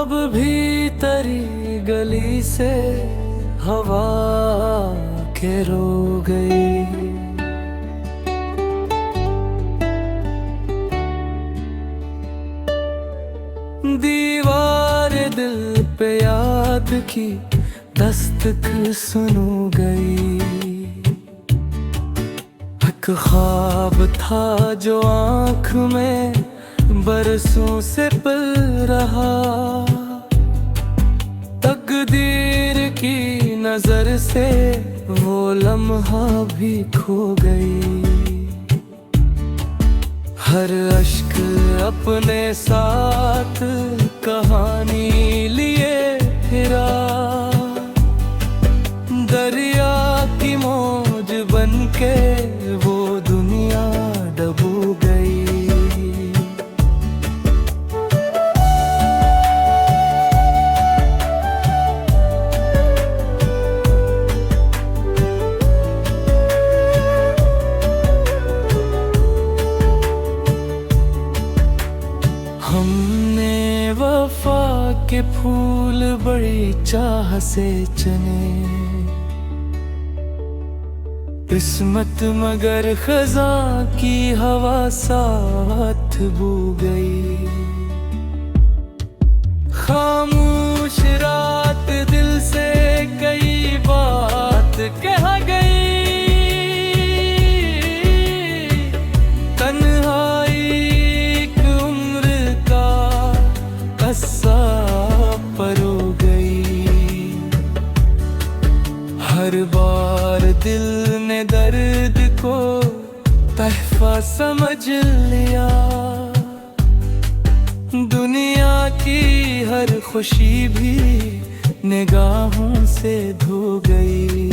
अब भी तेरी गली से हवा के रो गई। दीवार दिल पे याद की दस्तक सुनो गई। एक ख्वाब था जो आँख में बरसों से पल रहा। तकदीर की नजर से वो लम्हा भी खो गई। हर अश्क अपने साथ कहानी लिए फिरा। दरिया की मौज बनके वो दुनिया डूब गई। हमने वफा के फूल बड़ी चाह से चने। किस्मत मगर खज़ां की हवा साथ बू गई। खामोश रात दिल से कई बात कह गई। तन्हाई एक उम्र का कस्सा परो गई। हर बार दिल ने दर्द को तहफा समझ लिया। दुनिया की हर खुशी भी निगाहों से धो गई।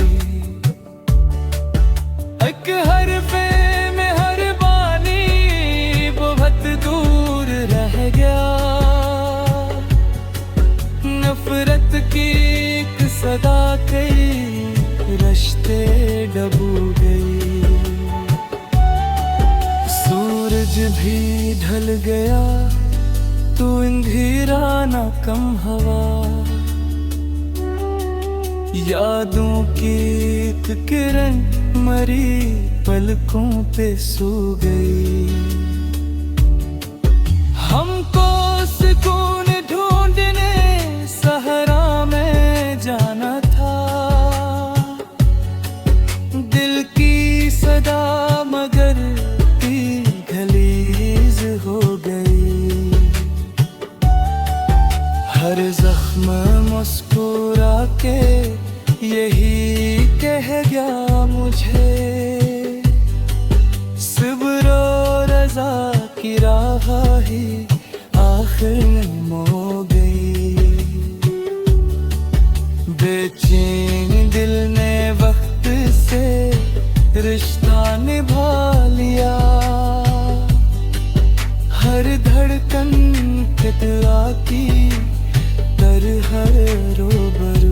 एक हरफे में हर बानी बहुत दूर रह गया। नफरत की एक सदा कई रिश्ते डूब गई। सूरज भी ढल गया तू अंधेरा ना कम हवा। यादों की एक किरण मरी पलकों पे सो गई। हमको सुकून ढूंढने सहरा में जाना था। दिल की सदा मगर गलीज हो गई। हर जख्म मुस्कुरा के यही कह गया मुझे। सब्र और रज़ा की राह ही आखिर में मो गई। बेचैन दिल ने वक्त से रिश्ता निभा लिया। हर धड़कन फितरा की तरह रूबरू।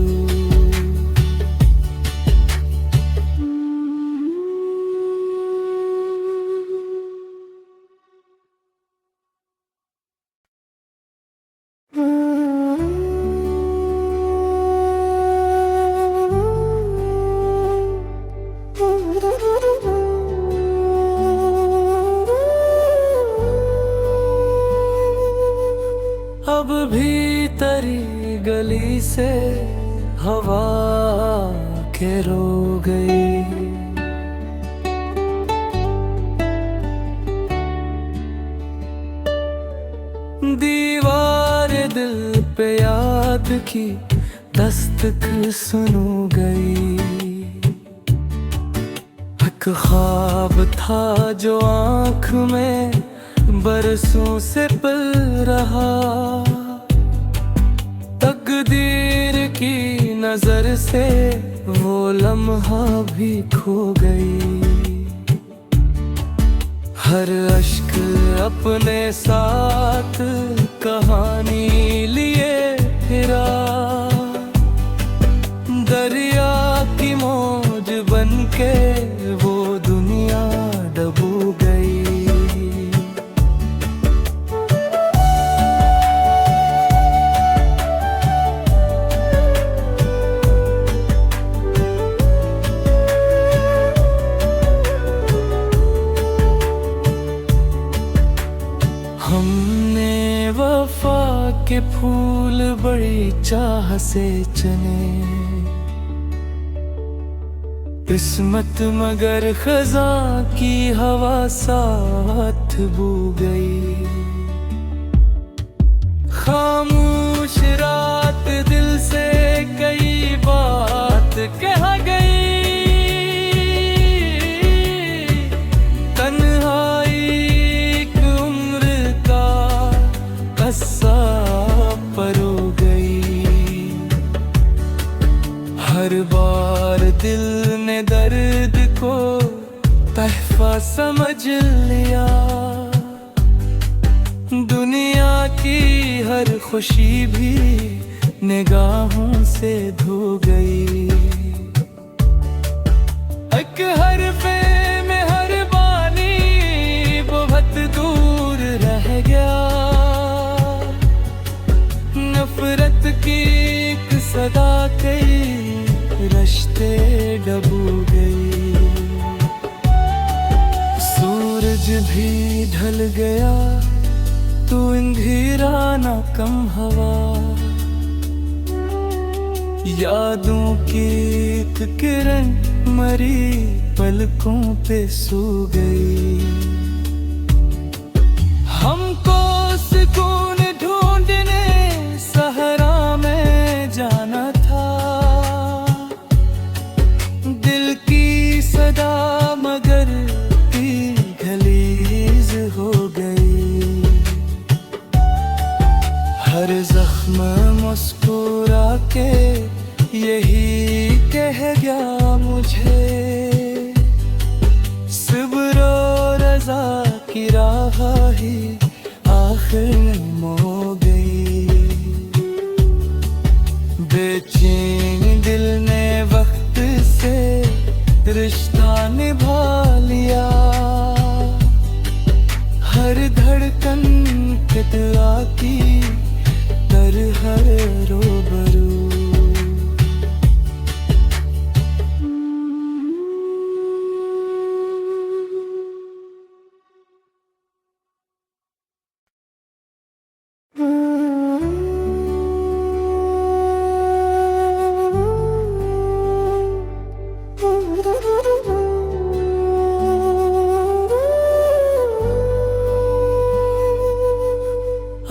अब भी तेरी गली से हवा के रो गई। दीवार दिल पे याद की दस्तक सुनो गई। एक ख्वाब था जो आँख में बरसों से पल रहा। तकदीर की नजर से वो लम्हा भी खो गई। हर अश्क अपने साथ कहानी लिए फिरा। दरिया की मौज बनके वो दुनिया डूब गई। वफा के फूल बड़ी चाह से चने, किस्मत मगर खज़ां की हवा साथ बू गई। खामोश रात दिल से कई बात कह गई, तन्हाई एक उम्र का कस्सा परो गई। हर बार दिल ने दर्द को तहफा समझ लिया, दुनिया की हर खुशी भी निगाहों से धो गई। एक हरफे में हर बानी बहुत दूर रह गया, नफरत की एक सदा कई रिश्ते डूब गई। सूरज भी ढल गया तू अंधेरा ना कम हवा, यादों की एक किरण मरी पलकों पे सो गई। हमको सुकून ढूंढने सहरा में जाना था, दिल की सदा मगर गलीज हो गई। हर जख्म मुस्कुरा के यही कह गया मुझे, सब्र और रज़ा की राह ही आखिर मो गई। बेचैन दिल ने वक्त से रिश्ता निभा लिया, हर धड़कन कितला की हर रोबरू।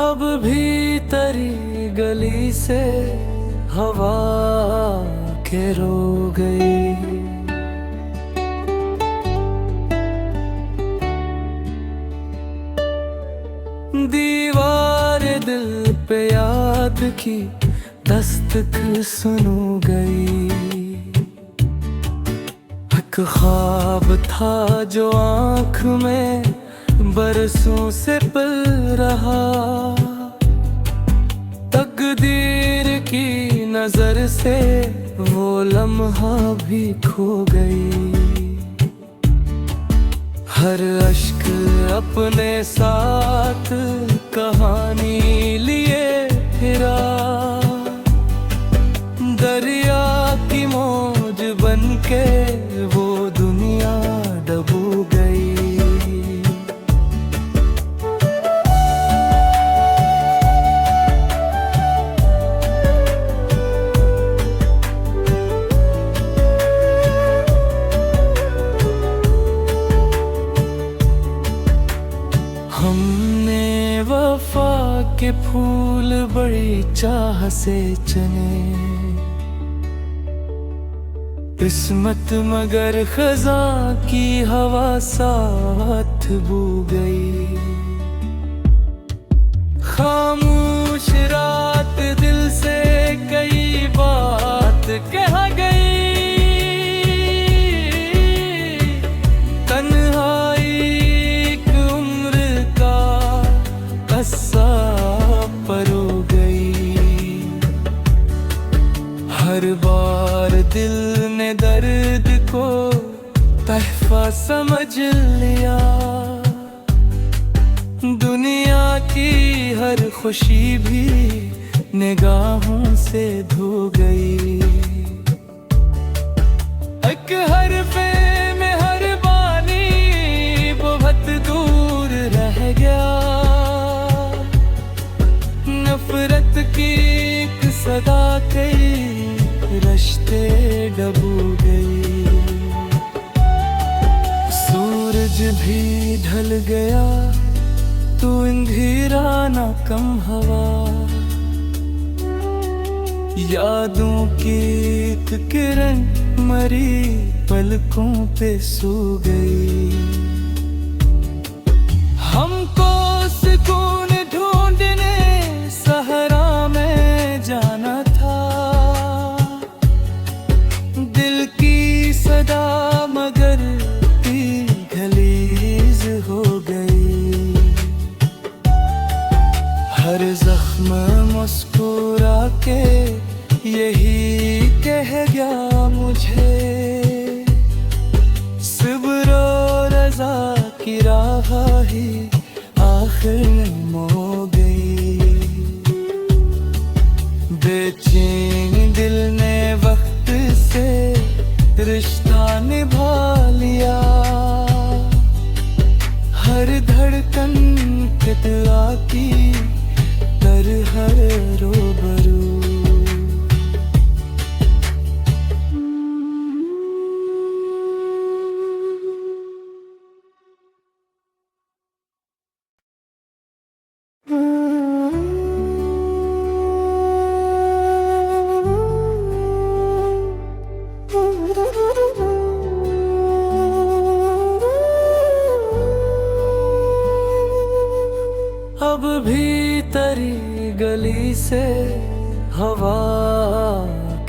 अब भी तेरी गली से हवा के रो गई, दीवार दिल पे याद की दस्तक सुनो गई। एक ख्वाब था जो आँख में बरसों से पल रहा, तकदीर की नजर से वो लम्हा भी खो गई। हर अश्क अपने साथ कहानी लिए फिरा, दरिया की मौज बनके वो दुनिया डूब गई। हमने वफा के फूल बड़ी चाह से चने, किस्मत मगर खज़ां की हवा साथ बू गई। खामोश रात दिल से कई बात कह गई, तन्हाई एक उम्र का कस्सा परो गई। हर बार दिल ने दर्द को तहफा समझ लिया, दुनिया की हर खुशी भी निगाहों से धो गई। एक हरफे में हर बानी बहुत दूर रह गया, नफरत की एक सदा कई रिश्ते डबू गई। सूरज भी ढल गया तू अंधेरा ना कम हवा। यादों की एक किरण मरी पलकों पे सो गई। हमको सुकून ढूंढने सहरा में जाना था। दिल की सदा मगर गलीज हो गई। हर जख्म मुस्कुरा के यही कह गया मुझे, सब्र और रज़ा की राह ही आखिर मो गई। बेचैन दिल ने वक्त से रिश्ता निभा लिया। हर धड़कन कितला की तरह रूबरू। अब भी तेरी गली से हवा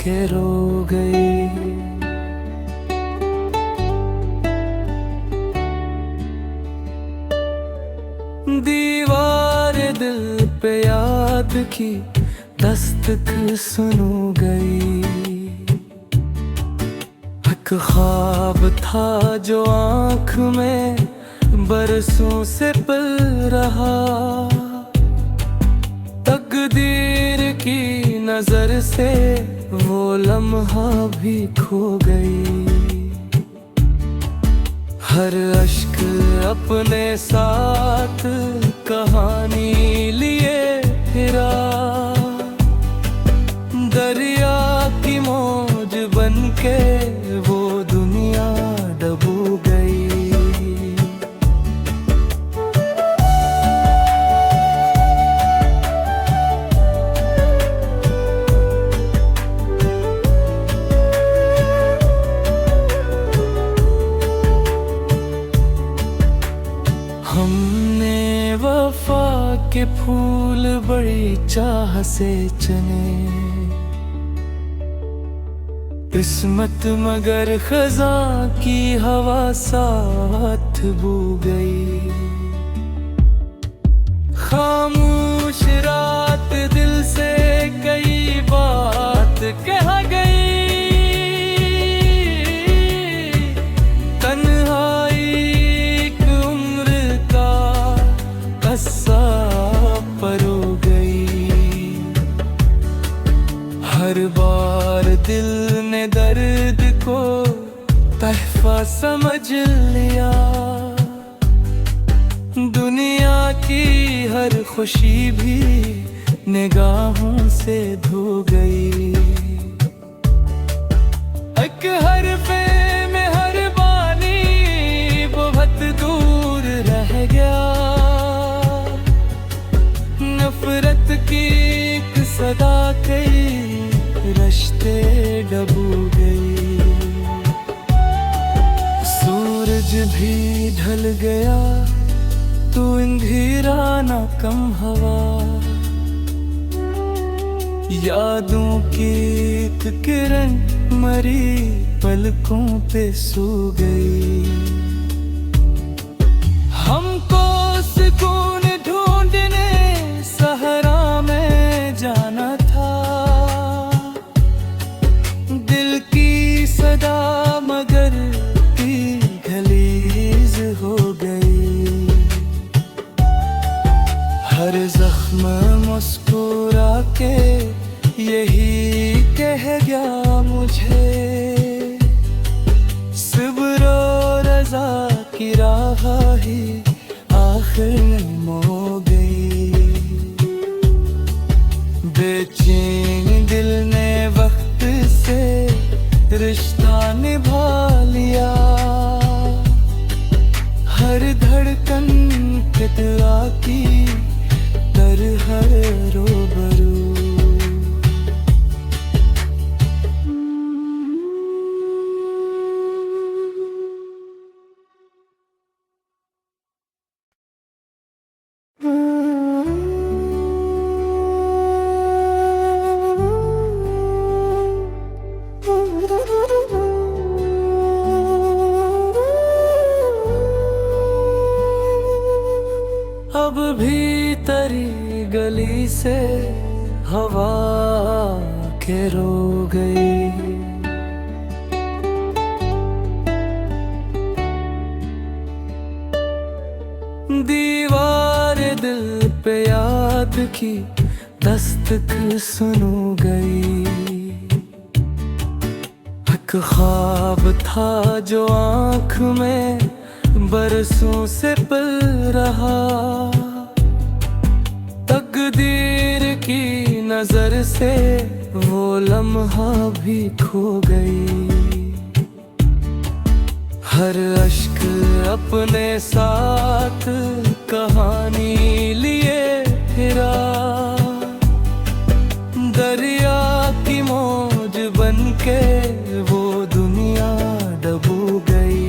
के रो गई। दीवार दिल पे याद की दस्तक सुनो गई। एक ख्वाब था जो आँख में बरसों से पल रहा। तकदीर की नजर से वो लम्हा भी खो गई। हर अश्क अपने साथ कहानी लिए फिरा। दरिया की मौज बनके वो दुनिया डूब गई। हमने वफा के फूल बड़ी चाह से चने। किस्मत मगर खज़ां की हवा साथ बू गई। खामोश रात दिल से कई बात कह गई। तन्हाई एक उम्र का कस्सा परो गई। हर बार दिल ने दर्द को तहफा समझ लिया। दुनिया की हर खुशी भी निगाहों से धो गई। एक हरफे में हर बानी बहुत दूर रह गया। नफरत की एक सदा कई रिश्ते डबू गई। सूरज भी ढल गया तू अंधेरा ना कम हवा। यादों की एक किरण मरी पलकों पे सो गई। हमको सुकून ढूंढने सहरा में जाना था। दिल की सदा मगर गलीज हो गई। हर जख्म मुस्कुरा के यही कह गया मुझे, सब्र और रज़ा की राह ही आखिर मो गई। बेचैन दिल ने वक्त से रिश्ता निभा लिया। हर धड़कन फितरा की तरह रूबरू। अब भी तेरी गली से हवा के रो गई। दीवार दिल पे याद की दस्तक सुनो गई। एक ख्वाब था जो आँख में बरसों से पल रहा। तकदीर की नजर से वो लम्हा भी खो गई। हर अश्क अपने साथ कहानी लिए फिरा। दरिया की मौज बनके वो दुनिया डूब गई।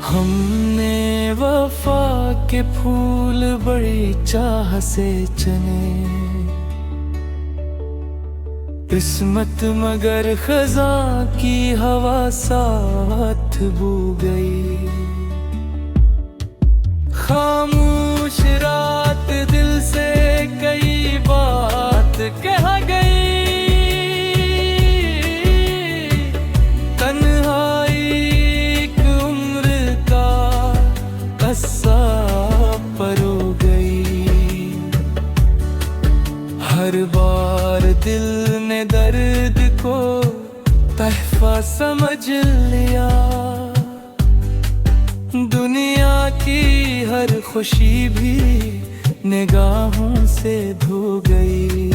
हमने वफा के फूल बड़ी चाह से चने। किस्मत मगर खज़ां की हवा साथ बू गई। खामोश रात दिल से कई बात कह गई। तन्हाई एक उम्र का कस्सा परो गई। हर बार दिल ने दर्द को तहफा समझ लिया। दुनिया की हर खुशी भी निगाहों से धो गई।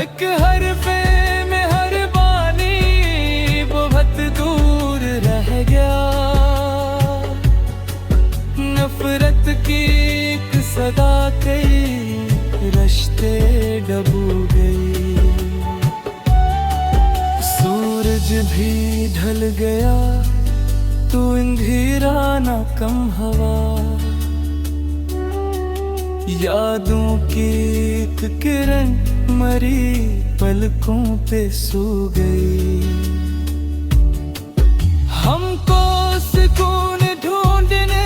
एक हरफे में हर बानी बहुत दूर रह गया। नफरत की एक सदा कई रिश्ते डूब गई। सूरज भी ढल गया तू अंधेरा ना कम हवा। यादों की एक किरण मरी पलकों पे सो गई। हमको सुकून ढूंढने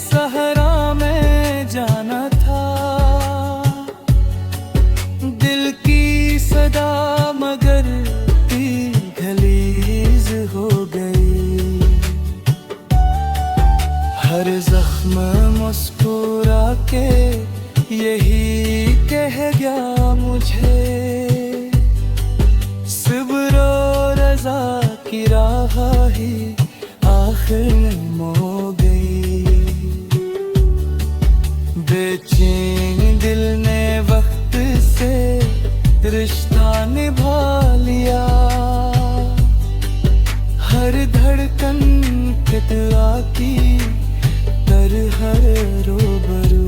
सहरा में जाना था। दिल की सदा मगर गलीज हो गई। हर जख्म मुस्कुरा के यही कह गया मुझे। सब्र और रज़ा की राह ही आखिर में मो गई। बेचैन दिल ने वक्त से रिश्ता निभा लिया। हर धड़कन फितरा की तरह रूबरू।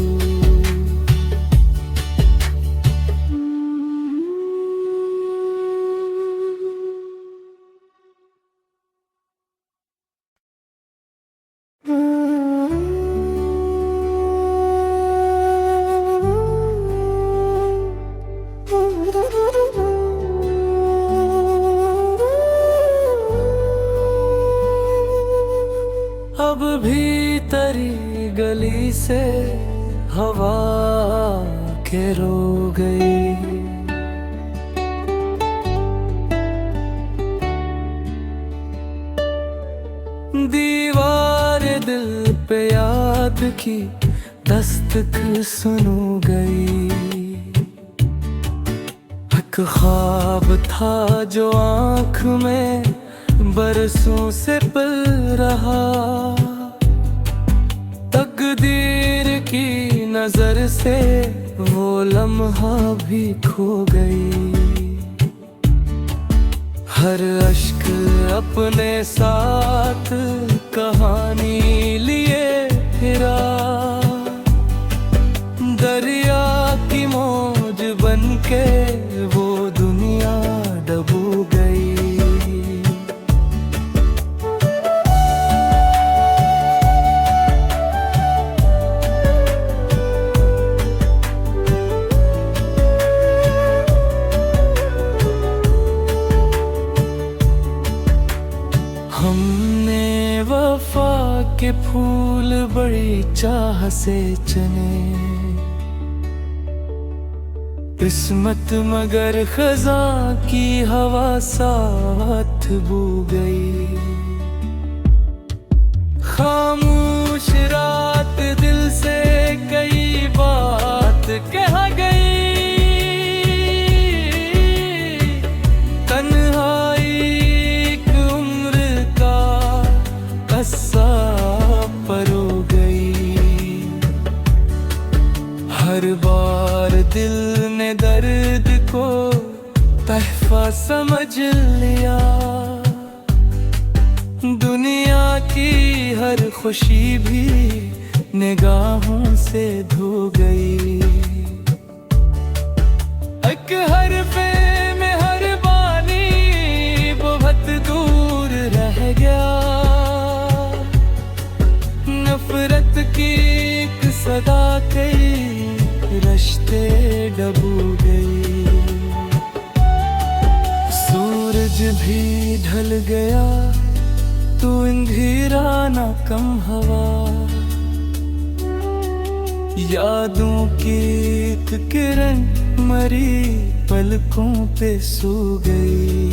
अब भी तेरी गली से हवा के रो गई। दीवार दिल पे याद की दस्तक सुनो गई। एक ख्वाब था जो आँख में बरसों से पल रहा, तकदीर की नजर से वो लम्हा भी खो गई। हर अश्क अपने साथ कहानी लिए फिरा, दरिया की मौज बनके वो दुनिया डूब गई। हमने वफा के फूल बड़ी चाह से चने, किस्मत मगर खज़ां की हवा साथ बू गई। खामोश रात दिल से कई बात कह गई, तन्हाई एक उम्र का कस्सा परो गई। हर बार दिल ने दर्द को तहफा समझ लिया, दुनिया की हर खुशी भी निगाहों से धो गई। एक हरफे में हर बानी बहुत दूर रह गया, नफरत की एक सदा कई रिश्ते डूब गई। सूरज भी ढल गया तू अंधेरा ना कम हवा, यादों की एक किरण मरी पलकों पे सो गई।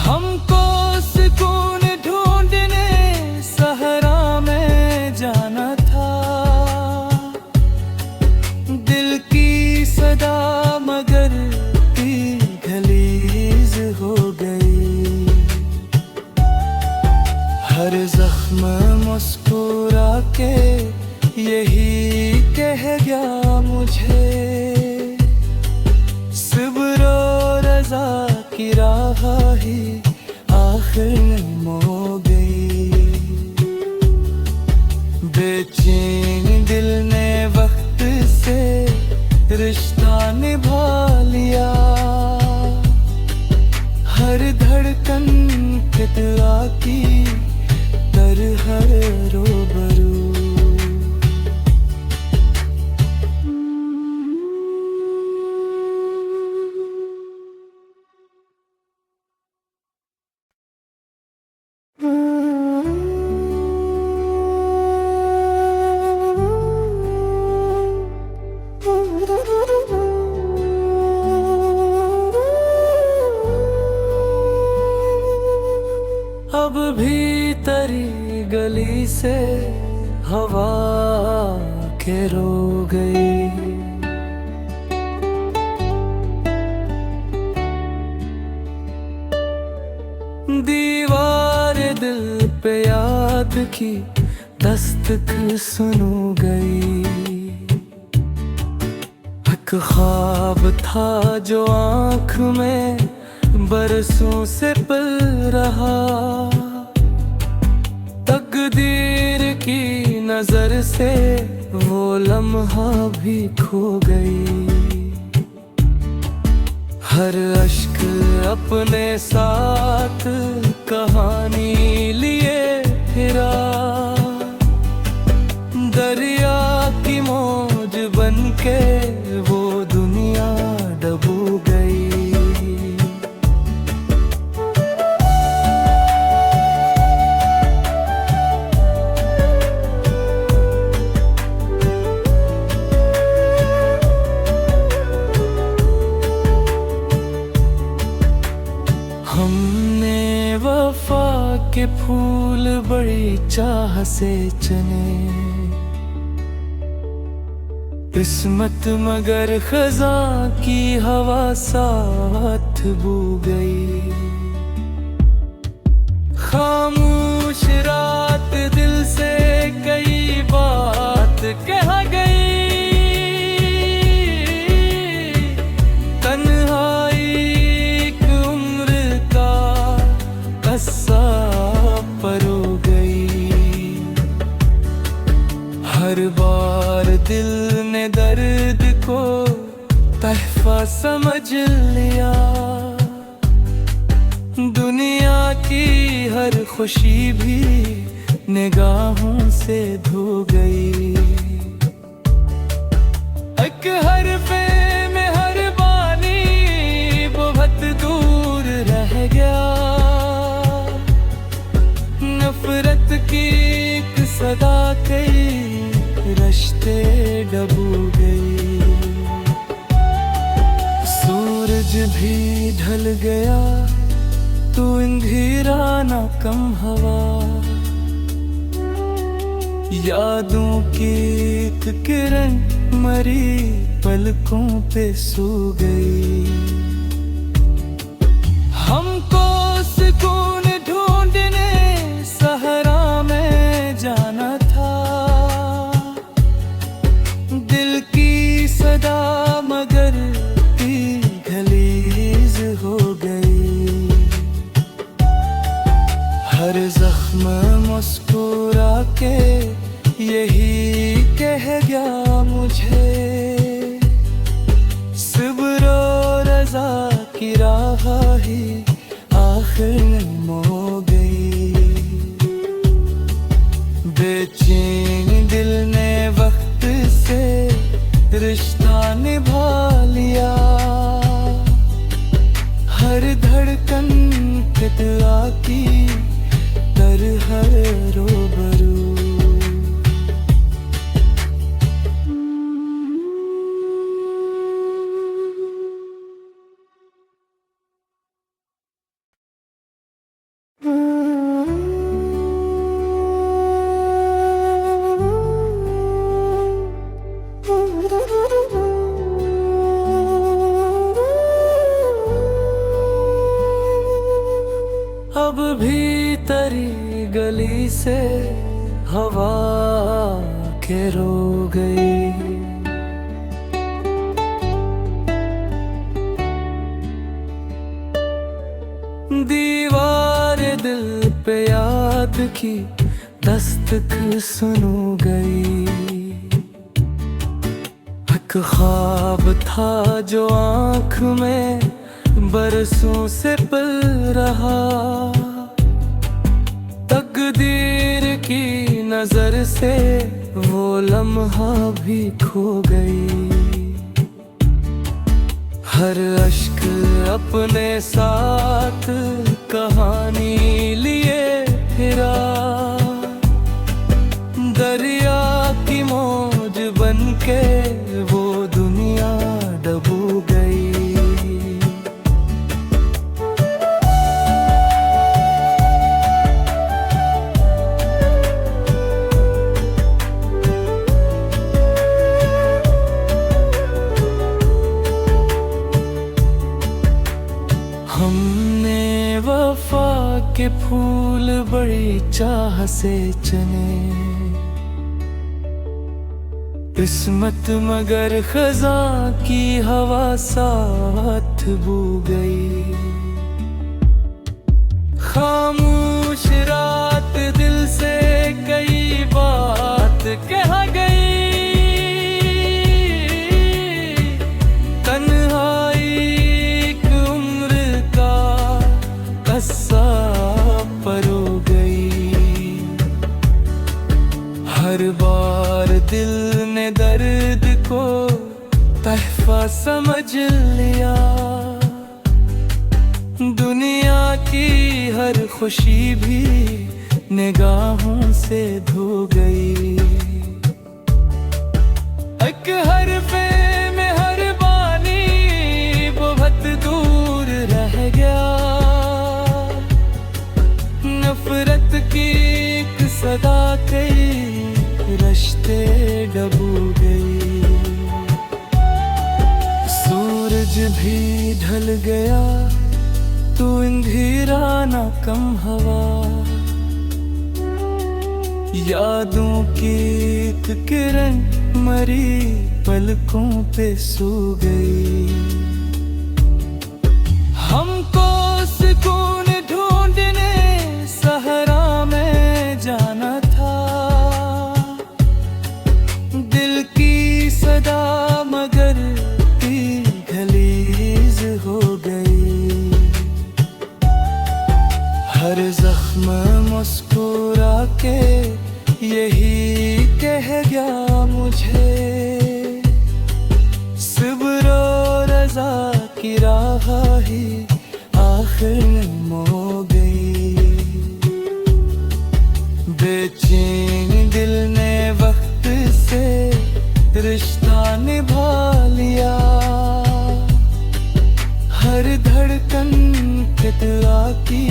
हमको सुकून ढूंढने सहरा में जाना था, दिल की सदा मगर गलीज हो गई। हर जख्म मुस्कुरा के यही कह गया मुझे, सब्र और रज़ा की राह ही आखिर मो गई। बेचैन दिल ने वक्त से रिश्ता निभा लिया, हर धड़कन कितला की तरह रूबरू। अब भी तेरी गली से हवा के रो गई। दीवार दिल पे याद की दस्तक सुनो गई। एक ख्वाब था जो आँख में बरसों से पल रहा, तकदीर की नजर से वो लम्हा भी खो गई। हर अश्क अपने साथ कहानी लिए फिरा, दरिया की मौज बनके वो दुनिया डूब गई। हमने वफा के फूल बड़ी चाह से चने, किस्मत मगर खज़ां की हवा साथ बू गई। खामोश रात दिल से कई बात कह गई। तन्हाई एक उम्र का कस्सा परो गई। हर बार दिल ने दर्द को तहफा समझ लिया। दुनिया की हर खुशी भी निगाहों से धो गई। एक हरफे में हर बानी बहुत दूर रह गया। नफरत की एक सदा कई रिश्ते डूब गई। सूरज भी ढल गया तू अंधेरा ना कम हवा। यादों की एक किरण मरी पलकों पे सो गई। हमको सुकून ढूंढने सहरा में जाना था। दिल की सदा मगर दहलीज हो गई। हर जख्म मुस्कुरा के यही कह गया मुझे। सब्र और रज़ा की राह ही आखिर मो गई। बेचैन दिल ने वक्त से रिश्ता निभा लिया। हर धड़कन फिदा की तरह रूबरू। अब भी तेरी गली से हवा के रो गई। दीवार दिल पे याद की दस्तक सुनो गई। एक ख्वाब था जो आँख में बरसों से पल रहा। तकदीर की नजर से वो लम्हा भी खो गई। हर अश्क अपने साथ कहानी लिए फिरा। दरिया की मौज बनके वो दुनिया डूब गई। हमने वफा के फूल बड़ी चाह से चने। किस्मत मगर खज़ां की हवा साथ बू गई। खामोश रात दिल से कई बात कह गई। तन्हाई एक उम्र का कस्सा परो गई। हर बार दिल ने दर्द को तहफा समझ लिया। दुनिया की हर खुशी भी निगाहों से धो गई। एक हरफे में हर बानी बहुत दूर रह गया। नफरत की एक सदा कई रिश्ते डूब गई। भी ढल गया तू अंधेरा ना कम हवा, यादों की एक किरण मरी पलकों पे सो गई। हमको सुकून ढूंढने सहरा में जाना था, दिल की सदा मगर गलीज हो गई। हर जख्म मुस्कुरा के यही कह गया मुझे, सब्र और रज़ा की राह ही आखिर मो गई। बेचैन दिल ने वक्त से रिश्ता निभा लिया, हर धड़कन फितरा की